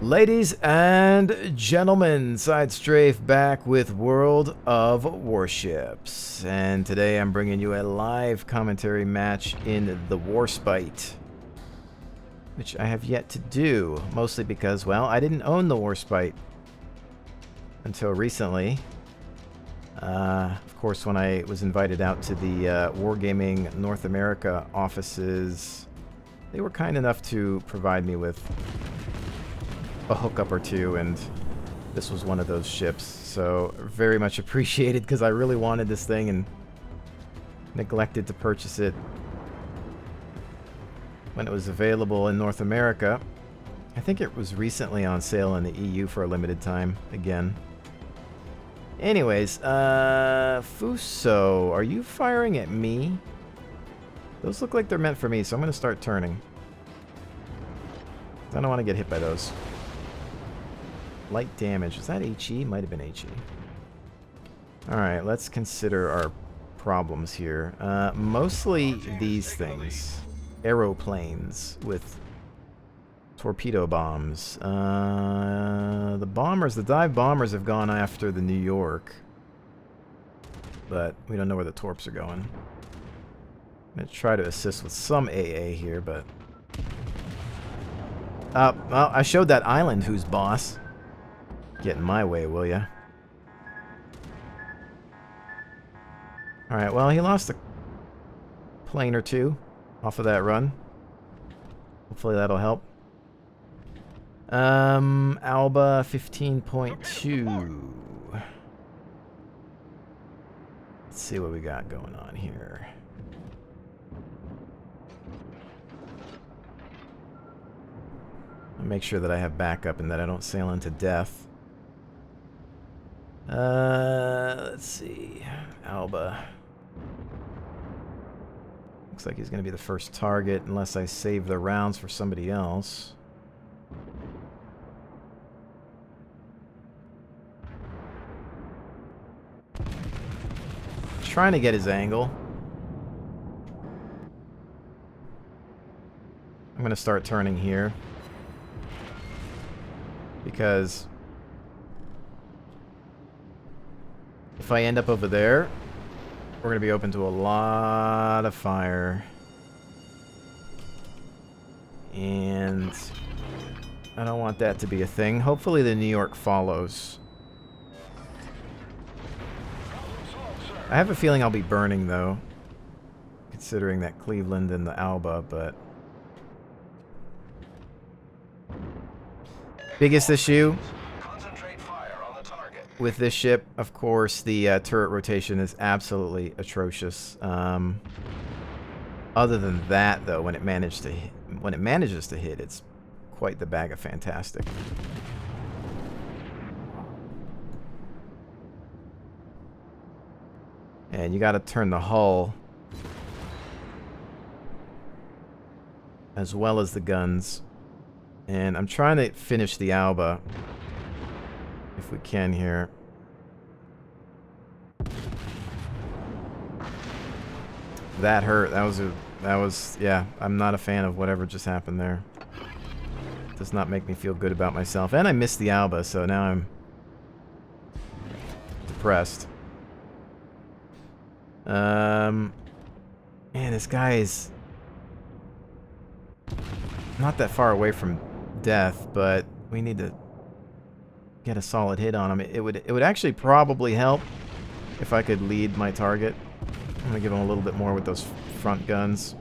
Ladies and gentlemen, SideStrafe back with World of Warships. And today I'm bringing you a live commentary match in the Warspite, which I have yet to do, mostly because, well, I didn't own the Warspite until recently. Of course, when I was invited out to the Wargaming North America offices, they were kind enough to provide me with a hookup or two, and this was one of those ships, so very much appreciated because I really wanted this thing and neglected to purchase it when it was available in North America. I think it was recently on sale in the EU for a limited time again. Anyways, Fuso, are you firing at me? Those look like they're meant for me, so I'm going to start turning. I don't want to get hit by those. Light damage. Was that HE? Might have been HE. Alright, let's consider our problems here. Mostly these things. Aeroplanes with torpedo bombs. The bombers, the dive bombers have gone after the New York. But we don't know where the torps are going. I'm going to try to assist with some AA here, but... well, I showed that island who's boss. Get in my way, will ya? Alright, well, he lost a plane or two off of that run. Hopefully that'll help. Alba 15.2. Let's see what we got going on here. I'll make sure that I have backup and that I don't sail into death. Let's see. Alba. Looks like he's going to be the first target unless I save the rounds for somebody else. Trying to get his angle. I'm going to start turning here, because if I end up over there, we're going to be open to a lot of fire. And I don't want that to be a thing. Hopefully the New York follows. I have a feeling I'll be burning, though, considering that Cleveland and the Alba, but... Biggest issue with this ship, of course, the turret rotation is absolutely atrocious. Other than that, though, when it manages to hit, it's quite the bag of fantastic. And you got to turn the hull as well as the guns. And I'm trying to finish the Alba if we can here. That hurt. That was yeah, I'm not a fan of whatever just happened there. Does not make me feel good about myself. And I missed the Alba, so now I'm depressed. Man, this guy is not that far away from death, but we need to get a solid hit on him. It would actually probably help if I could lead my target. I'm gonna give him a little bit more with those front guns.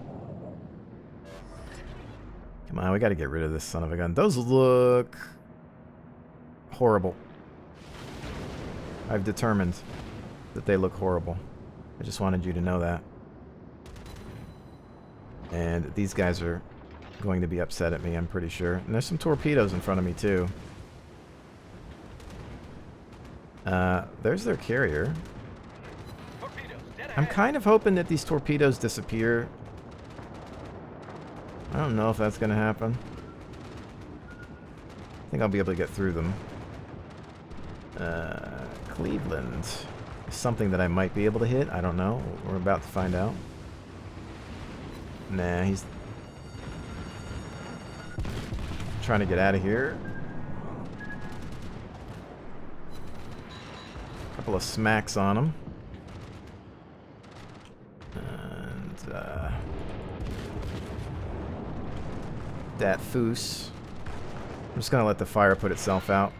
Come on, we gotta get rid of this son of a gun. Those look horrible. I've determined that they look horrible. I just wanted you to know that. And these guys are going to be upset at me, I'm pretty sure. And there's some torpedoes in front of me, too. There's their carrier. I'm kind of hoping that these torpedoes disappear. I don't know if that's going to happen. I think I'll be able to get through them. Cleveland. Something that I might be able to hit. I don't know. We're about to find out. Nah, he's trying to get out of here. Couple of smacks on him. And that foos. I'm just gonna let the fire put itself out.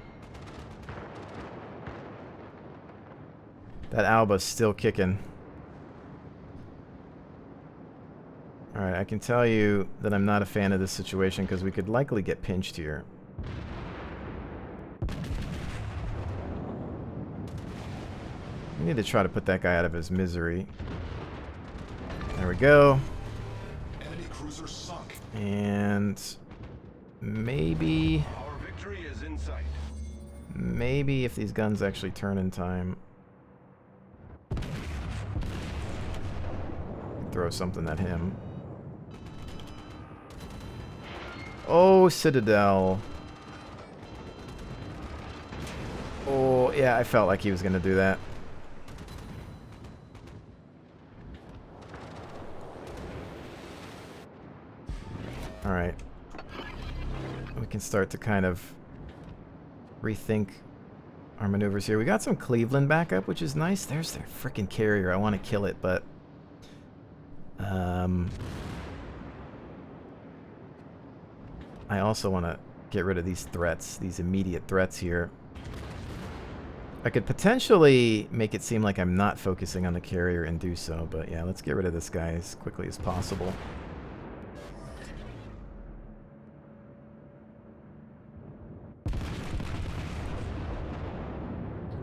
That Alba's still kicking. Alright, I can tell you that I'm not a fan of this situation because we could likely get pinched here. We need to try to put that guy out of his misery. There we go. Enemy cruiser sunk. And maybe... Our victory is in sight. Maybe if these guns actually turn in time... throw something at him. Oh, Citadel. Oh, yeah, I felt like he was going to do that. Alright. We can start to kind of rethink our maneuvers here. We got some Cleveland backup, which is nice. There's their freaking carrier. I want to kill it, but... I also want to get rid of these threats, these immediate threats here. I could potentially make it seem like I'm not focusing on the carrier and do so, but yeah, let's get rid of this guy as quickly as possible.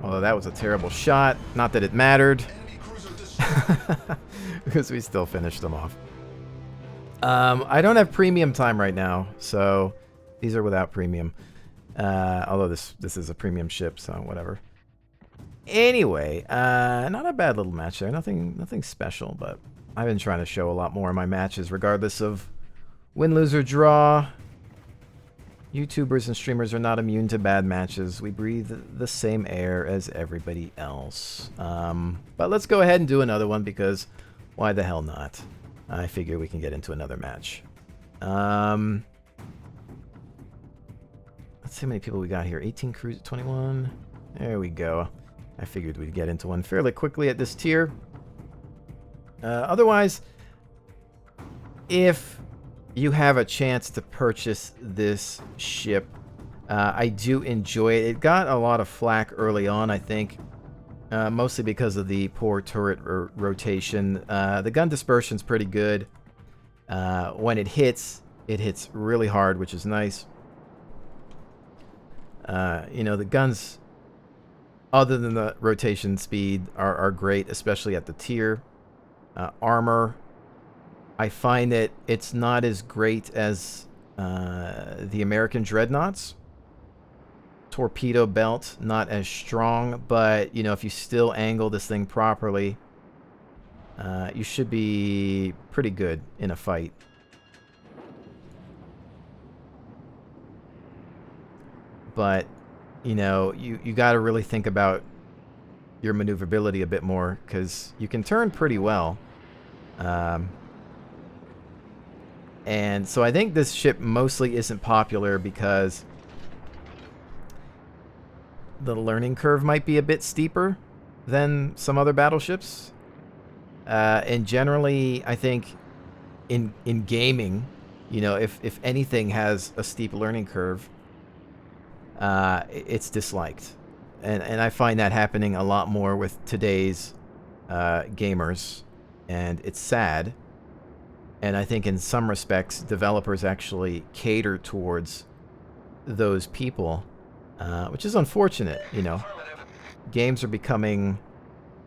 Although that was a terrible shot. Not that it mattered. Because we still finished them off. I don't have premium time right now, so these are without premium. Although this is a premium ship, so whatever. Anyway, not a bad little match there. Nothing special, but I've been trying to show a lot more in my matches, regardless of win, lose, or draw. YouTubers and streamers are not immune to bad matches. We breathe the same air as everybody else. But let's go ahead and do another one because why the hell not? I figure we can get into another match. Let's see how many people we got here. 18 crews, 21. There we go. I figured we'd get into one fairly quickly at this tier. Otherwise, if you have a chance to purchase this ship, I do enjoy it. It got a lot of flack early on, I think. Mostly because of the poor turret rotation. The gun dispersion's pretty good. When it hits really hard, which is nice. You know, the guns, other than the rotation speed, are great, especially at the tier. Armor, I find that it's not as great as the American Dreadnoughts. Torpedo belt, not as strong, but you know, if you still angle this thing properly, you should be pretty good in a fight. But you know, you got to really think about your maneuverability a bit more, because you can turn pretty well. And so I think this ship mostly isn't popular because the learning curve might be a bit steeper than some other battleships. And generally, I think in gaming, you know, if anything has a steep learning curve, it's disliked. And I find that happening a lot more with today's gamers. And it's sad. And I think in some respects, developers actually cater towards those people. Which is unfortunate, you know. Games are becoming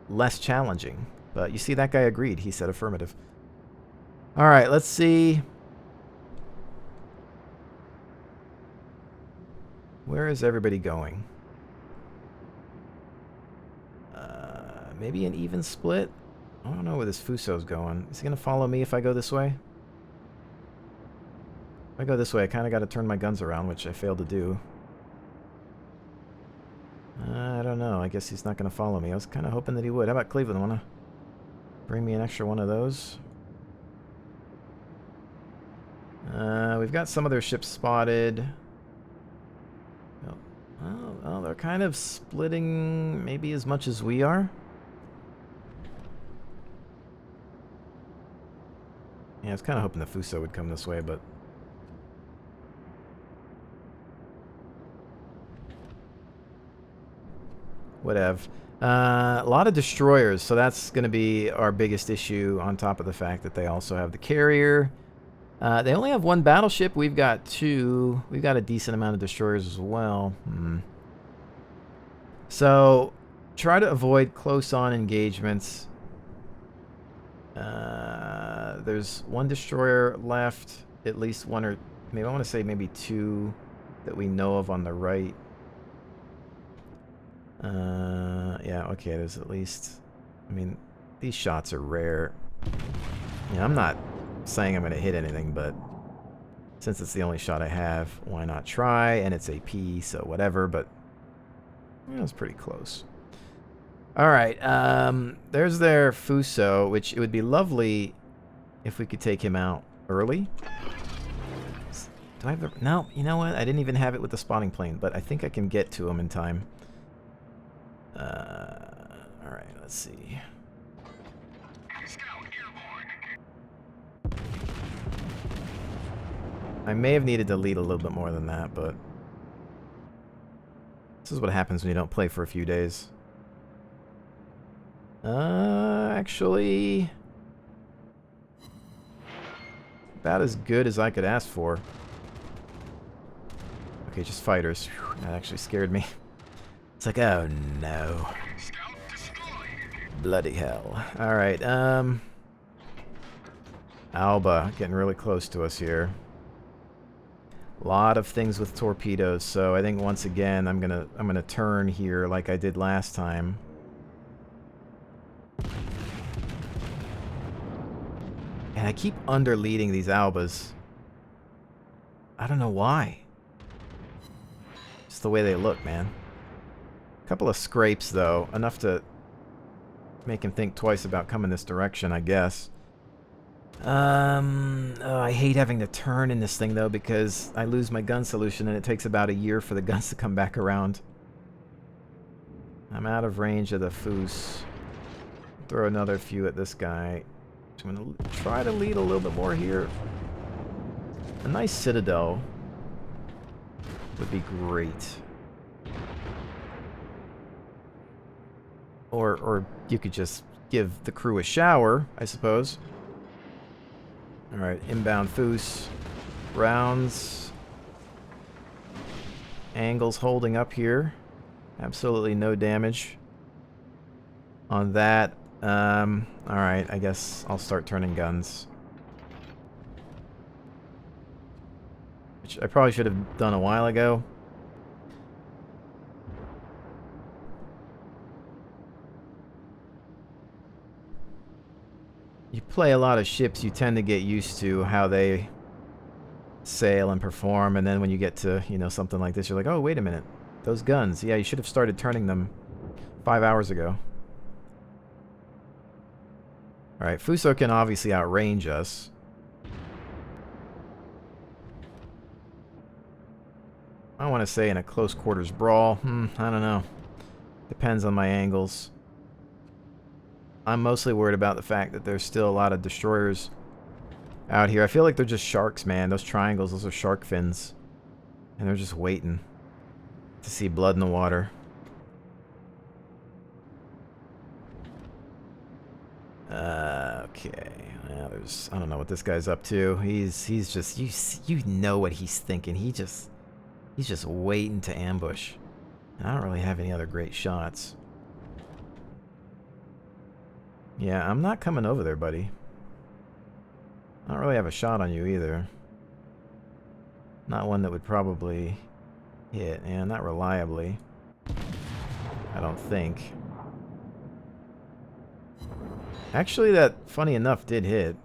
less challenging. But you see, that guy agreed. He said affirmative. Alright, let's see. Where is everybody going? Maybe an even split? I don't know where this Fuso's going. Is he going to follow me if I go this way? If I go this way, I kind of got to turn my guns around, which I failed to do. I don't know. I guess he's not going to follow me. I was kind of hoping that he would. How about Cleveland? Want to bring me an extra one of those? We've got some of their ships spotted. Oh, are kind of splitting maybe as much as we are. Yeah, I was kind of hoping the Fuso would come this way, but... whatever. A lot of destroyers, so that's going to be our biggest issue, on top of the fact that they also have the carrier. They only have one battleship. We've got two. We've got a decent amount of destroyers as well. So try to avoid close-on engagements. There's one destroyer left, at least one, or maybe I want to say maybe two that we know of on the right. Yeah, okay, there's at least... I mean, these shots are rare. Yeah, I'm not saying I'm going to hit anything, but since it's the only shot I have, why not try? And it's AP, so whatever, but it was pretty close. Alright, there's their Fuso, which it would be lovely if we could take him out early. Do I have the... No, you know what? I didn't even have it with the spotting plane, but I think I can get to him in time. Alright, let's see. I may have needed to lead a little bit more than that, but this is what happens when you don't play for a few days. Actually, about as good as I could ask for. Okay, just fighters. Whew, that actually scared me. It's like, oh no. Bloody hell. Alright, Alba, getting really close to us here. A lot of things with torpedoes, so I think once again I'm gonna turn here like I did last time. And I keep under-leading these Albas. I don't know why. Just the way they look, man. A couple of scrapes, though. Enough to make him think twice about coming this direction, I guess. Oh, I hate having to turn in this thing, though, because I lose my gun solution, and it takes about a year for the guns to come back around. I'm out of range of the Foos. Throw another few at this guy. I'm going to try to lead a little bit more here. A nice Citadel would be great. Or you could just give the crew a shower, I suppose. Alright, inbound Foos. Rounds. Angles holding up here. Absolutely no damage on that. Alright, I guess I'll start turning guns. Which I probably should have done a while ago. You play a lot of ships, you tend to get used to how they sail and perform, and then when you get to, you know, something like this, you're like, oh, wait a minute. Those guns. Yeah, you should have started turning them 5 hours ago. Alright, Fuso can obviously outrange us. I want to say in a close quarters brawl. I don't know. Depends on my angles. I'm mostly worried about the fact that there's still a lot of destroyers out here. I feel like they're just sharks, man. Those triangles, those are shark fins. And they're just waiting to see blood in the water. Okay. Well, there's... I don't know what this guy's up to. He's just... You know what he's thinking. He's just waiting to ambush. And I don't really have any other great shots. Yeah, I'm not coming over there, buddy. I don't really have a shot on you either. Not one that would probably hit. And not reliably. I don't think. Actually, that, funny enough, did hit.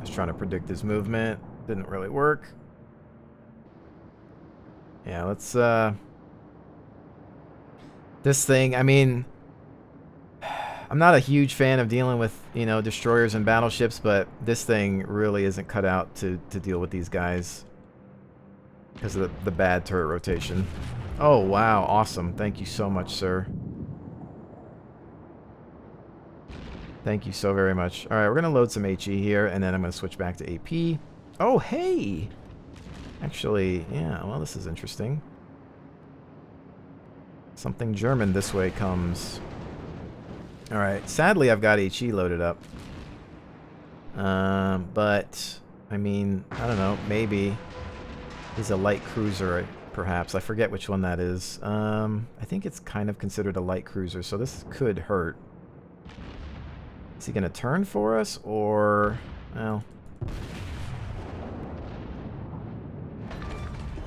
Just trying to predict his movement. Didn't really work. Yeah, let's, this thing, I mean, I'm not a huge fan of dealing with, you know, destroyers and battleships, but this thing really isn't cut out to deal with these guys because of the bad turret rotation. Oh, wow. Awesome. Thank you so much, sir. Thank you so very much. All right, we're going to load some HE here, and then I'm going to switch back to AP. Oh, hey! Actually, yeah, well, this is interesting. Something German this way comes. All right, sadly, I've got HE loaded up. But, I mean, I don't know, maybe he's a light cruiser, perhaps. I forget which one that is. I think it's kind of considered a light cruiser, so this could hurt. Is he going to turn for us, or... Well...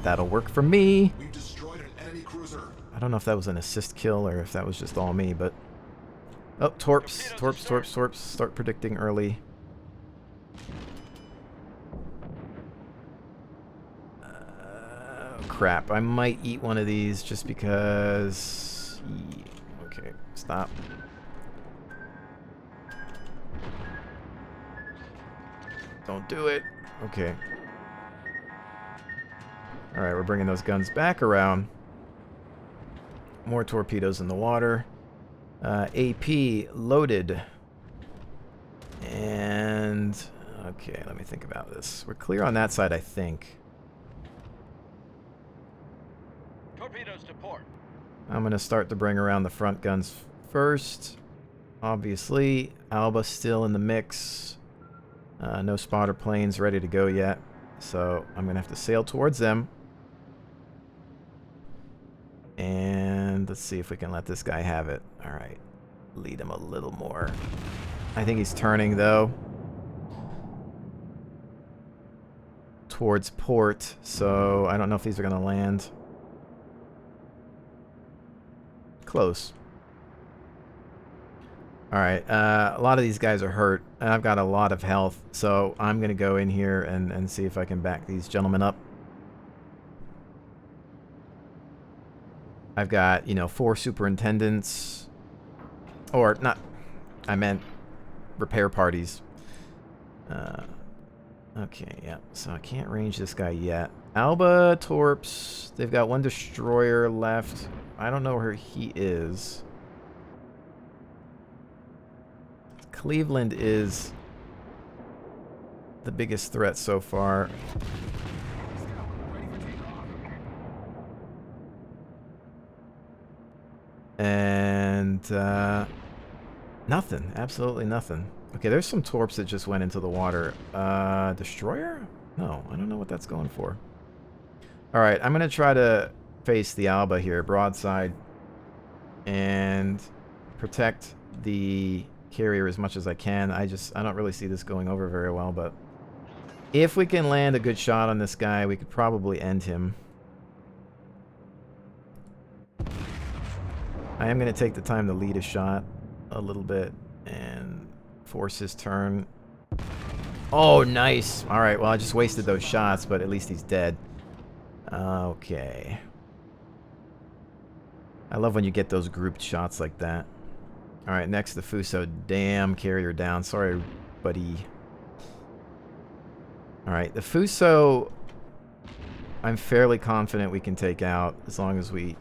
That'll work for me. We've destroyed an enemy cruiser. I don't know if that was an assist kill, or if that was just all me, but... Oh, torps. Torps, torps, torps. Start predicting early. Crap. I might eat one of these just because... Okay, stop. Don't do it. Okay. Alright, we're bringing those guns back around. More torpedoes in the water. AP loaded. And... Okay, let me think about this. We're clear on that side, I think. Torpedoes to port. I'm going to start to bring around the front guns first. Obviously, Alba's still in the mix. No spotter planes ready to go yet. So I'm going to have to sail towards them. And let's see if we can let this guy have it. All right. Lead him a little more. I think he's turning, though, towards port. So I don't know if these are going to land. Close. Alright, a lot of these guys are hurt, and I've got a lot of health, so I'm going to go in here and see if I can back these gentlemen up. I've got, you know, 4 superintendents, or not, I meant repair parties. Okay, yeah, so I can't range this guy yet. Alba, torps, they've got 1 destroyer left. I don't know where he is. Cleveland is the biggest threat so far. And nothing. Absolutely nothing. Okay, there's some torps that just went into the water. Destroyer? No, I don't know what that's going for. Alright, I'm going to try to face the Alba here, broadside, and protect the carrier as much as I can. I don't really see this going over very well, but if we can land a good shot on this guy, we could probably end him. I am going to take the time to lead a shot a little bit and force his turn. Oh, nice. All right, well, I just wasted those shots, but at least he's dead. Okay. I love when you get those grouped shots like that. Alright, next the Fuso. Damn, carrier down. Sorry, buddy. Alright, the Fuso, I'm fairly confident we can take out as long as we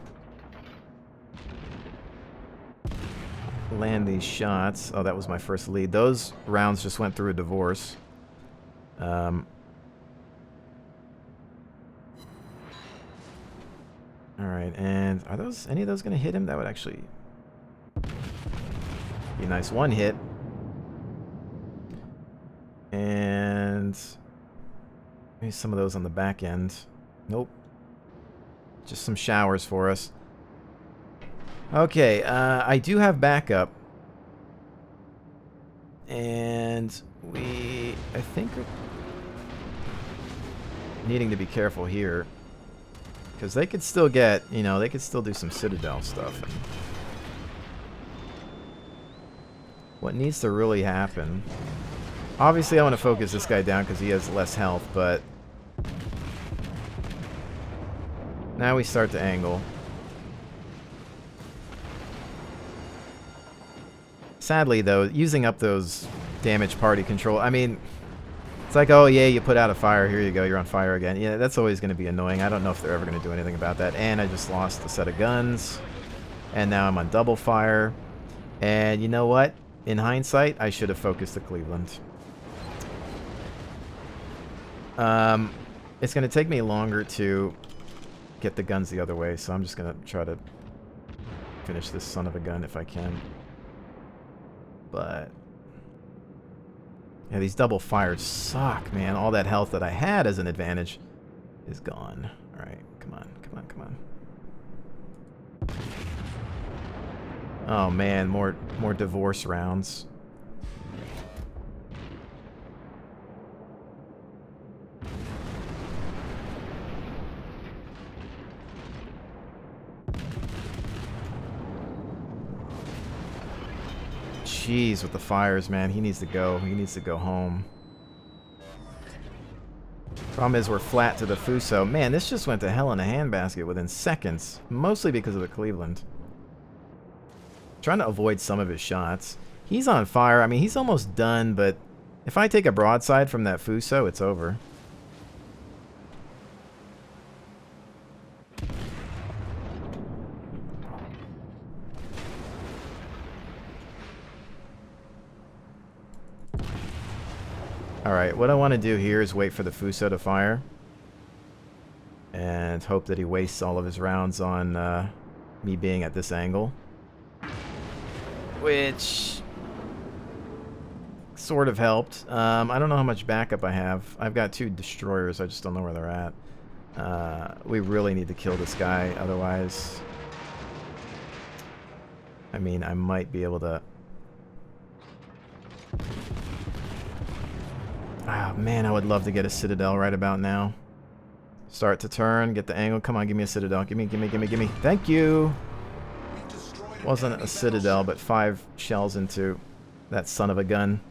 land these shots. Oh, that was my first lead. Those rounds just went through a divorce. Alright, and are those any of those going to hit him? That would actually... be a nice one hit. And maybe some of those on the back end. Nope. Just some showers for us. Okay, I do have backup. And I think are needing to be careful here. Because they could still get, you know, they could still do some Citadel stuff. And what needs to really happen... Obviously, I want to focus this guy down because he has less health, but... now we start to angle. Sadly, though, using up those damage party control, I mean, it's like, oh, yeah, you put out a fire. Here you go. You're on fire again. Yeah, that's always going to be annoying. I don't know if they're ever going to do anything about that. And I just lost a set of guns. And now I'm on double fire. And you know what? In hindsight, I should have focused the Cleveland. It's going to take me longer to get the guns the other way, so I'm just going to try to finish this son of a gun if I can. But yeah, these double fires suck, man. All that health that I had as an advantage is gone. All right, come on, come on, come on. Oh man, more divorce rounds. Jeez, with the fires, man. He needs to go. He needs to go home. Problem is, we're flat to the Fuso. Man, this just went to hell in a handbasket within seconds. Mostly because of the Cleveland. Trying to avoid some of his shots. He's on fire. I mean, he's almost done, but if I take a broadside from that Fuso, it's over. Alright, what I want to do here is wait for the Fuso to fire. And hope that he wastes all of his rounds on me being at this angle. Which sort of helped. I don't know how much backup I have. I've got 2 destroyers, I just don't know where they're at. We really need to kill this guy, otherwise... I mean, I might be able to... Oh, man, I would love to get a Citadel right about now. Start to turn, get the angle. Come on, give me a Citadel. Give me. Thank you! Wasn't a Citadel, but 5 shells into that son of a gun.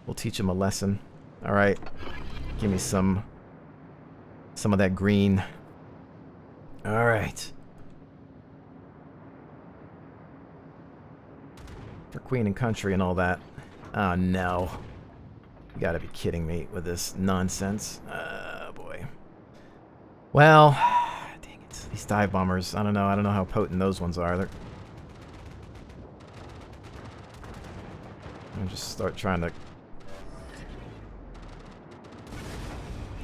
We'll teach him a lesson. Alright. Give me some of that green. Alright. For Queen and Country and all that. Oh, no. You gotta be kidding me with this nonsense. Boy. Well, dang it. These dive bombers, I don't know how potent those ones are. They're... I'll just start trying to...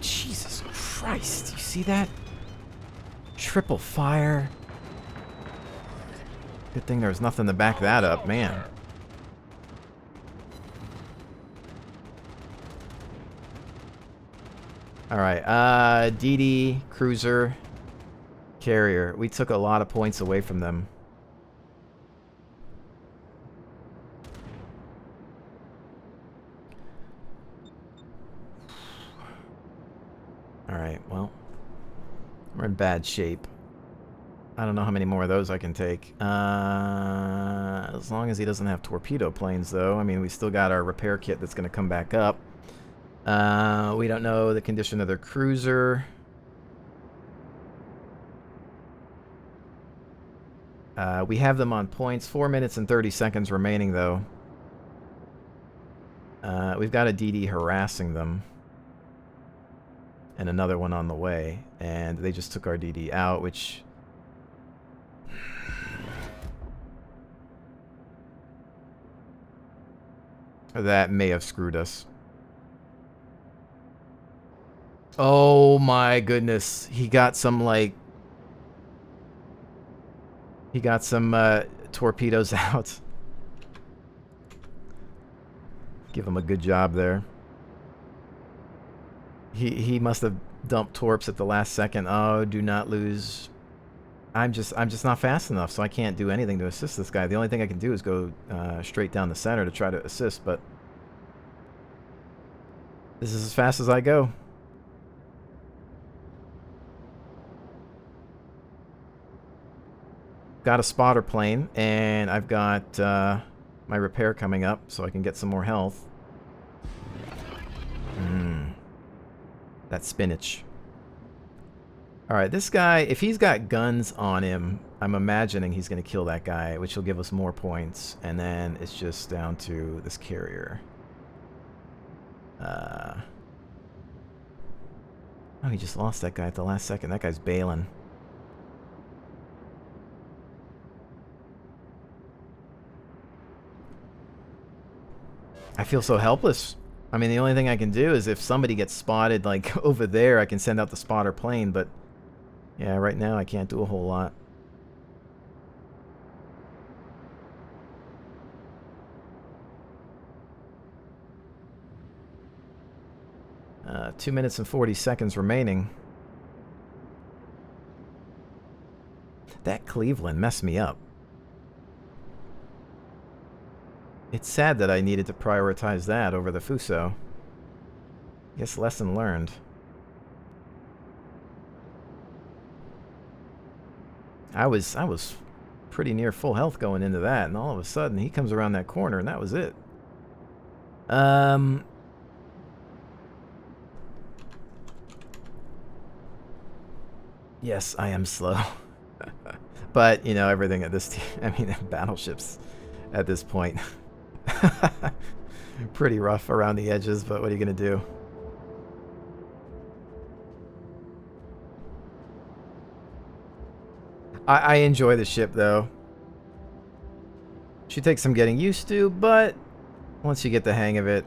Jesus Christ, you see that? Triple fire. Good thing there was nothing to back that up, man. Alright, DD, Cruiser, Carrier. We took a lot of points away from them. Alright, well, we're in bad shape. I don't know how many more of those I can take. As long as he doesn't have torpedo planes, though. I mean, we still got our repair kit that's going to come back up. We don't know the condition of their cruiser. We have them on points. 4 minutes and 30 seconds remaining, though. We've got a DD harassing them. And another one on the way. And they just took our DD out, which... that may have screwed us. Oh my goodness. He got some, like... he got some torpedoes out. Give him a good job there. He must have dumped torps at the last second. Oh, do not lose. I'm just not fast enough, so I can't do anything to assist this guy. The only thing I can do is go straight down the center to try to assist, but this is as fast as I go. Got a spotter plane, and I've got my repair coming up, so I can get some more health. That spinach. Alright, this guy, if he's got guns on him, I'm imagining he's going to kill that guy, which will give us more points. And then it's just down to this carrier. Oh, he just lost that guy at the last second. That guy's bailing. I feel so helpless. I mean, the only thing I can do is if somebody gets spotted, like, over there, I can send out the spotter plane, but yeah, right now I can't do a whole lot. Uh, 2 minutes and 40 seconds remaining. That Cleveland messed me up. It's sad that I needed to prioritize that over the Fuso. Guess lesson learned. I was pretty near full health going into that, and all of a sudden he comes around that corner, and that was it. Yes, I am slow. But, you know, everything at this I mean, battleships at this point. Pretty rough around the edges, but what are you going to do? I enjoy the ship, though. She takes some getting used to, but once you get the hang of it,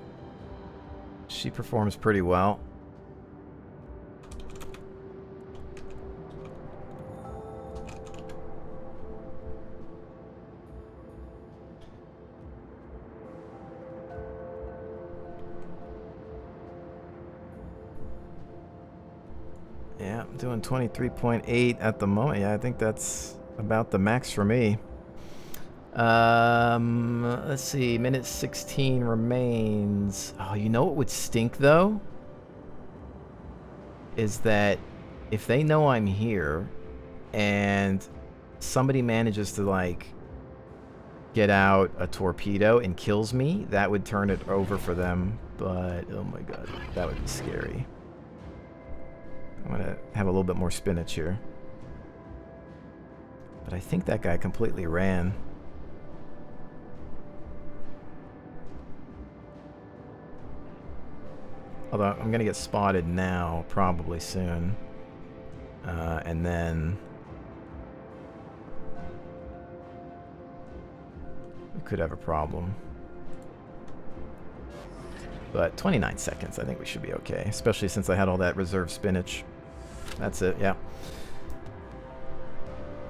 she performs pretty well. Yeah, I'm doing 23.8 at the moment. Yeah, I think that's about the max for me. Let's see. Minute 16 remains. Oh, you know what would stink, though? Is that if they know I'm here and somebody manages to, like, get out a torpedo and kills me, that would turn it over for them. But, oh my god, that would be scary. I'm gonna have a little bit more spinach here. But I think that guy completely ran. Although I'm gonna get spotted now, probably soon. And then we could have a problem. But 29 seconds, I think we should be okay. Especially since I had all that reserve spinach. That's it, yeah.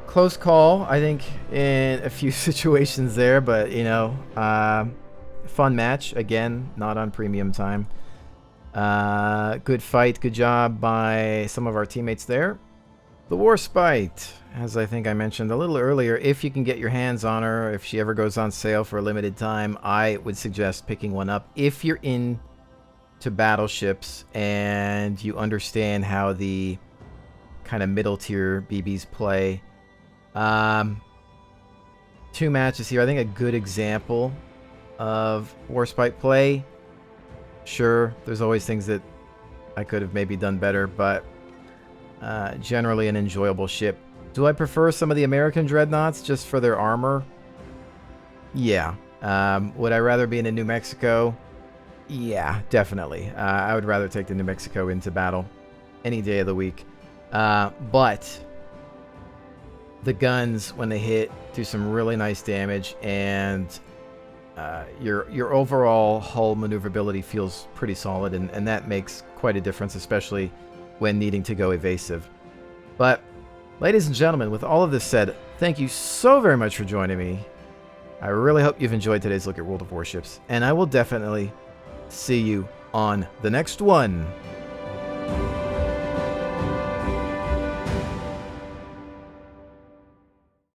Close call, I think, in a few situations there. But, you know, fun match. Again, not on premium time. Good fight, good job by some of our teammates there. The Warspite, as I think I mentioned a little earlier, if you can get your hands on her, if she ever goes on sale for a limited time, I would suggest picking one up. If you're into battleships and you understand how the kind of middle tier BBs play. 2 matches here. I think a good example of Warspite play. Sure, there's always things that I could have maybe done better, but generally an enjoyable ship. Do I prefer some of the American dreadnoughts just for their armor? Yeah. Would I rather be in a New Mexico? Yeah, definitely. I would rather take the New Mexico into battle any day of the week. But the guns, when they hit, do some really nice damage, and your overall hull maneuverability feels pretty solid, and that makes quite a difference, especially when needing to go evasive. But, ladies and gentlemen, with all of this said, thank you so very much for joining me. I really hope you've enjoyed today's look at World of Warships, and I will definitely see you on the next one.